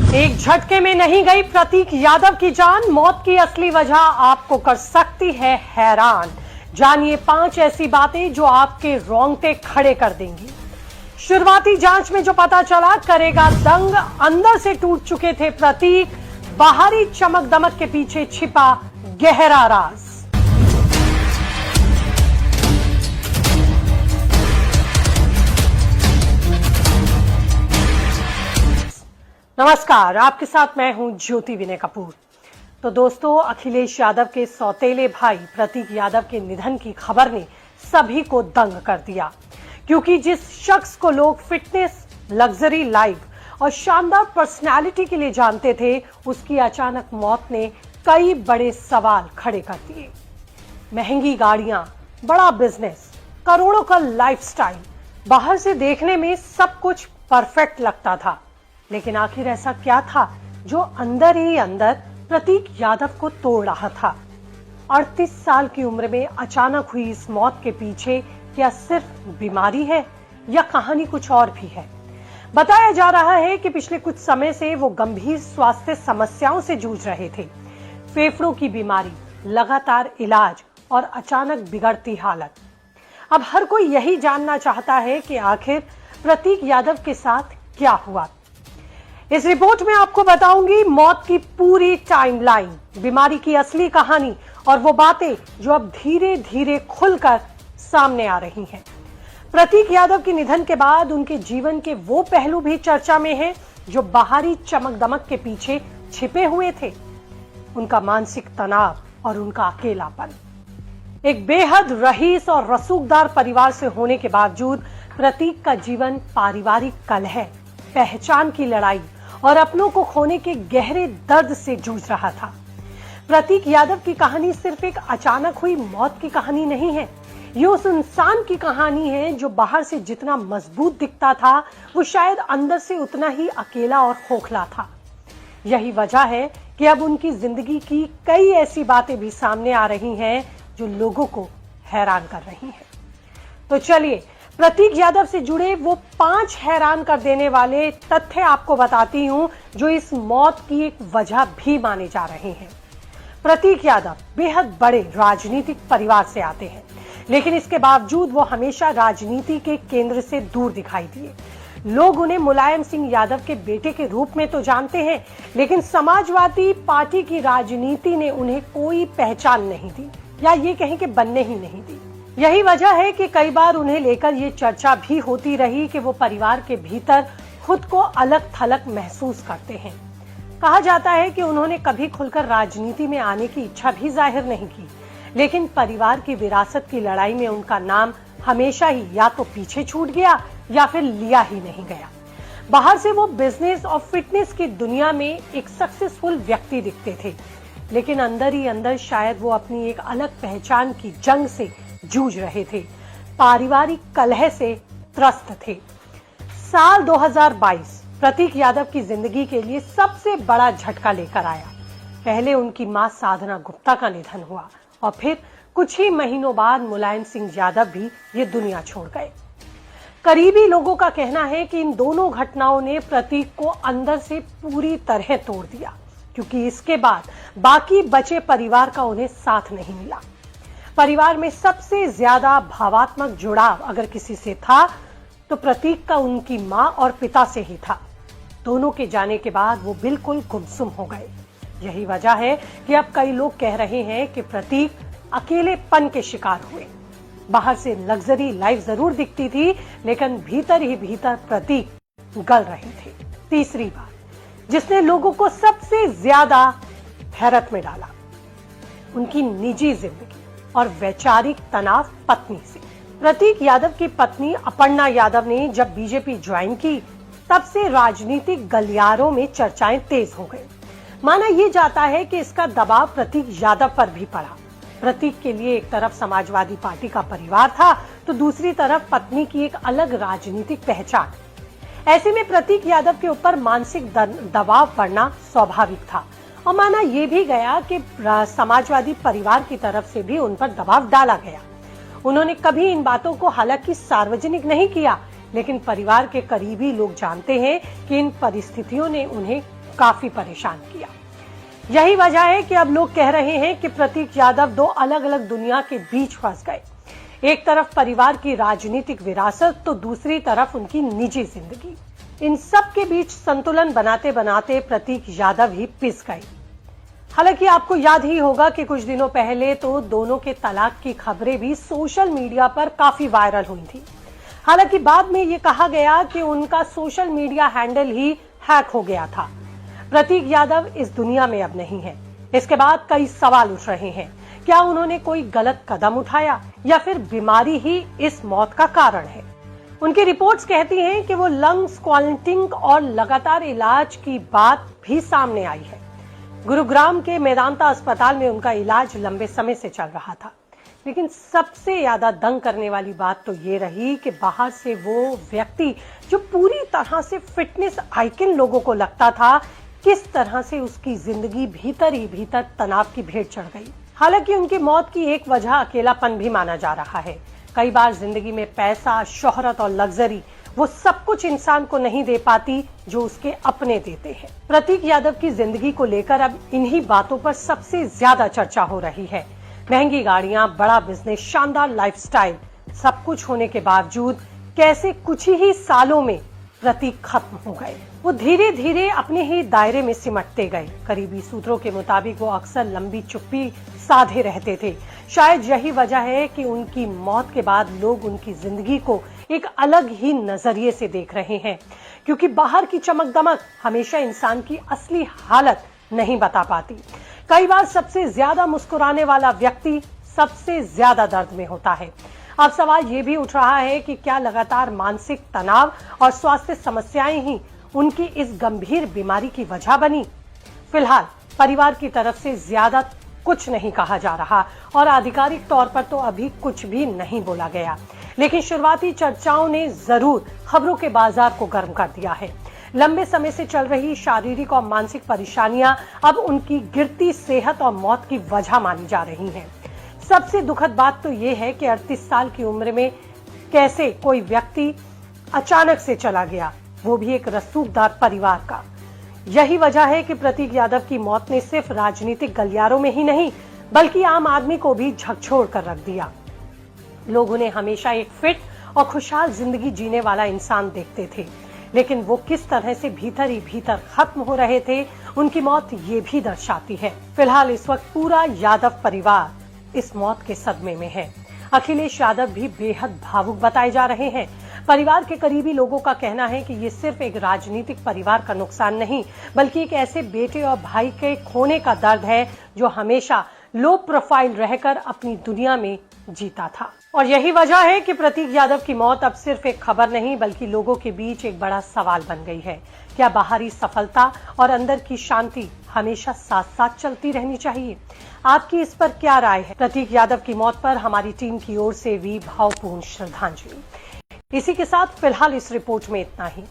एक झटके में नहीं गई प्रतीक यादव की जान, मौत की असली वजह आपको कर सकती है हैरान। जानिए 5 ऐसी बातें जो आपके रोंगटे खड़े कर देंगी। शुरुआती जांच में जो पता चला करेगा दंग, अंदर से टूट चुके थे प्रतीक, बाहरी चमक दमक के पीछे छिपा गहरा राज। नमस्कार, आपके साथ मैं हूं ज्योति विनय कपूर। तो दोस्तों, अखिलेश यादव के सौतेले भाई प्रतीक यादव के निधन की खबर ने सभी को दंग कर दिया, क्योंकि जिस शख्स को लोग फिटनेस, लग्जरी लाइफ और शानदार पर्सनालिटी के लिए जानते थे, उसकी अचानक मौत ने कई बड़े सवाल खड़े कर दिए। महंगी गाड़ियां, बड़ा बिजनेस, करोड़ों का लाइफस्टाइल, बाहर से देखने में सब कुछ परफेक्ट लगता था, लेकिन आखिर ऐसा क्या था जो अंदर ही अंदर प्रतीक यादव को तोड़ रहा था। 38 साल की उम्र में अचानक हुई इस मौत के पीछे क्या सिर्फ बीमारी है या कहानी कुछ और भी है? बताया जा रहा है कि पिछले कुछ समय से वो गंभीर स्वास्थ्य समस्याओं से जूझ रहे थे। फेफड़ों की बीमारी, लगातार इलाज और अचानक बिगड़ती हालत। अब हर कोई यही जानना चाहता है कि आखिर प्रतीक यादव के साथ क्या हुआ। इस रिपोर्ट में आपको बताऊंगी मौत की पूरी टाइमलाइन, बीमारी की असली कहानी और वो बातें जो अब धीरे धीरे खुलकर सामने आ रही हैं। प्रतीक यादव के निधन के बाद उनके जीवन के वो पहलू भी चर्चा में हैं जो बाहरी चमक दमक के पीछे छिपे हुए थे। उनका मानसिक तनाव और उनका अकेलापन। एक बेहद रईस और रसूखदार परिवार से होने के बावजूद प्रतीक का जीवन पारिवारिक कलह, पहचान की लड़ाई और अपनों को खोने के गहरे दर्द से जूझ रहा था। प्रतीक यादव की कहानी सिर्फ एक अचानक हुई मौत की कहानी नहीं है, ये उस इंसान की कहानी है जो बाहर से जितना मजबूत दिखता था, वो शायद अंदर से उतना ही अकेला और खोखला था। यही वजह है कि अब उनकी जिंदगी की कई ऐसी बातें भी सामने आ रही हैं जो लोगों को हैरान कर रही हैं। तो चलिए प्रतीक यादव से जुड़े वो 5 हैरान कर देने वाले तथ्य आपको बताती हूं जो इस मौत की एक वजह भी माने जा रहे हैं। प्रतीक यादव बेहद बड़े राजनीतिक परिवार से आते हैं, लेकिन इसके बावजूद वो हमेशा राजनीति के केंद्र से दूर दिखाई दिए। लोग उन्हें मुलायम सिंह यादव के बेटे के रूप में तो जानते हैं, लेकिन समाजवादी पार्टी की राजनीति ने उन्हें कोई पहचान नहीं दी, या ये कहें कि बनने ही नहीं दी। यही वजह है कि कई बार उन्हें लेकर ये चर्चा भी होती रही कि वो परिवार के भीतर खुद को अलग थलग महसूस करते हैं। कहा जाता है कि उन्होंने कभी खुलकर राजनीति में आने की इच्छा भी जाहिर नहीं की, लेकिन परिवार की विरासत की लड़ाई में उनका नाम हमेशा ही या तो पीछे छूट गया या फिर लिया ही नहीं गया। बाहर से वो बिजनेस और फिटनेस की दुनिया में एक सक्सेसफुल व्यक्ति दिखते थे, लेकिन अंदर ही अंदर शायद वो अपनी एक अलग पहचान की जंग से जूझ रहे थे, पारिवारिक कलह से त्रस्त थे। साल 2022 प्रतीक यादव की जिंदगी के लिए सबसे बड़ा झटका लेकर आया। पहले उनकी मां साधना गुप्ता का निधन हुआ और फिर कुछ ही महीनों बाद मुलायम सिंह यादव भी ये दुनिया छोड़ गए। करीबी लोगों का कहना है कि इन दोनों घटनाओं ने प्रतीक को अंदर से पूरी तरह तोड़ दिया, क्योंकि इसके बाद बाकी बचे परिवार का उन्हें साथ नहीं मिला। परिवार में सबसे ज्यादा भावात्मक जुड़ाव अगर किसी से था तो प्रतीक का उनकी मां और पिता से ही था। दोनों के जाने के बाद वो बिल्कुल गुमसुम हो गए। यही वजह है कि अब कई लोग कह रहे हैं कि प्रतीक अकेलेपन के शिकार हुए। बाहर से लग्जरी लाइफ जरूर दिखती थी, लेकिन भीतर ही भीतर प्रतीक गल रहे थे। तीसरी बात जिसने लोगों को सबसे ज्यादा हैरत में डाला, उनकी निजी जिंदगी और वैचारिक तनाव पत्नी से। प्रतीक यादव की पत्नी अपर्णा यादव ने जब बीजेपी ज्वाइन की, तब से राजनीतिक गलियारों में चर्चाएं तेज हो गई। माना यह जाता है कि इसका दबाव प्रतीक यादव पर भी पड़ा। प्रतीक के लिए एक तरफ समाजवादी पार्टी का परिवार था, तो दूसरी तरफ पत्नी की एक अलग राजनीतिक पहचान। ऐसे में प्रतीक यादव के ऊपर मानसिक दबाव पड़ना स्वाभाविक था, और माना यह भी गया कि समाजवादी परिवार की तरफ से भी उन पर दबाव डाला गया। उन्होंने कभी इन बातों को हालांकि सार्वजनिक नहीं किया, लेकिन परिवार के करीबी लोग जानते हैं कि इन परिस्थितियों ने उन्हें काफी परेशान किया। यही वजह है कि अब लोग कह रहे हैं कि प्रतीक यादव दो अलग अलग दुनिया के बीच फंस गए। एक तरफ परिवार की राजनीतिक विरासत तो दूसरी तरफ उनकी निजी जिंदगी। इन सब के बीच संतुलन बनाते बनाते प्रतीक यादव ही पिस गए। हालांकि आपको याद ही होगा कि कुछ दिनों पहले तो दोनों के तलाक की खबरें भी सोशल मीडिया पर काफी वायरल हुई थी। हालांकि बाद में ये कहा गया कि उनका सोशल मीडिया हैंडल ही हैक हो गया था। प्रतीक यादव इस दुनिया में अब नहीं है। इसके बाद कई सवाल उठ रहे हैं, क्या उन्होंने कोई गलत कदम उठाया या फिर बीमारी ही इस मौत का कारण है? उनकी रिपोर्ट्स कहती हैं कि वो लंग्स क्वारंटिन और लगातार इलाज की बात भी सामने आई है। गुरुग्राम के मेदांता अस्पताल में उनका इलाज लंबे समय से चल रहा था। लेकिन सबसे ज्यादा दंग करने वाली बात तो ये रही कि बाहर से वो व्यक्ति जो पूरी तरह से फिटनेस आइकन लोगों को लगता था, किस तरह से उसकी जिंदगी भीतर ही भीतर तनाव की भेंट चढ़ गई। हालांकि उनकी मौत की एक वजह अकेलापन भी माना जा रहा है। कई बार जिंदगी में पैसा, शोहरत और लग्जरी वो सब कुछ इंसान को नहीं दे पाती जो उसके अपने देते हैं। प्रतीक यादव की जिंदगी को लेकर अब इन्हीं बातों पर सबसे ज्यादा चर्चा हो रही है। महंगी गाड़ियां, बड़ा बिजनेस, शानदार लाइफस्टाइल, सब कुछ होने के बावजूद कैसे कुछ ही सालों में प्रतीक खत्म हो गए। वो धीरे धीरे अपने ही दायरे में सिमटते गए। करीबी सूत्रों के मुताबिक वो अक्सर लंबी चुप्पी साधे रहते थे। शायद यही वजह है कि उनकी मौत के बाद लोग उनकी जिंदगी को एक अलग ही नजरिए से देख रहे हैं, क्योंकि बाहर की चमक दमक हमेशा इंसान की असली हालत नहीं बता पाती। कई बार सबसे ज्यादा मुस्कुराने वाला व्यक्ति सबसे ज्यादा दर्द में होता है। अब सवाल ये भी उठ रहा है कि क्या लगातार मानसिक तनाव और स्वास्थ्य समस्याएं ही उनकी इस गंभीर बीमारी की वजह बनी? फिलहाल परिवार की तरफ से ज्यादा कुछ नहीं कहा जा रहा और आधिकारिक तौर पर तो अभी कुछ भी नहीं बोला गया। लेकिन शुरुआती चर्चाओं ने जरूर खबरों के बाजार को गर्म कर दिया है। लंबे समय से चल रही शारीरिक और मानसिक परेशानियां अब उनकी गिरती सेहत और मौत की वजह मानी जा रही हैं। सबसे दुखद बात तो ये है कि 38 साल की उम्र में कैसे कोई व्यक्ति अचानक से चला गया, वो भी एक रसूखदार परिवार का। यही वजह है कि प्रतीक यादव की मौत ने सिर्फ राजनीतिक गलियारों में ही नहीं बल्कि आम आदमी को भी झकझोर कर रख दिया। लोग उन्हें हमेशा एक फिट और खुशहाल जिंदगी जीने वाला इंसान देखते थे, लेकिन वो किस तरह से भीतर ही भीतर खत्म हो रहे थे, उनकी मौत ये भी दर्शाती है। फिलहाल इस वक्त पूरा यादव परिवार इस मौत के सदमे में है। अखिलेश यादव भी बेहद भावुक बताए जा रहे हैं। परिवार के करीबी लोगों का कहना है कि ये सिर्फ एक राजनीतिक परिवार का नुकसान नहीं बल्कि एक ऐसे बेटे और भाई के खोने का दर्द है जो हमेशा लो प्रोफाइल रहकर अपनी दुनिया में जीता था। और यही वजह है कि प्रतीक यादव की मौत अब सिर्फ एक खबर नहीं बल्कि लोगों के बीच एक बड़ा सवाल बन गई है। क्या बाहरी सफलता और अंदर की शांति हमेशा साथ साथ चलती रहनी चाहिए? आपकी इस पर क्या राय है? प्रतीक यादव की मौत पर हमारी टीम की ओर से भी भावपूर्ण श्रद्धांजलि। इसी के साथ फिलहाल इस रिपोर्ट में इतना ही।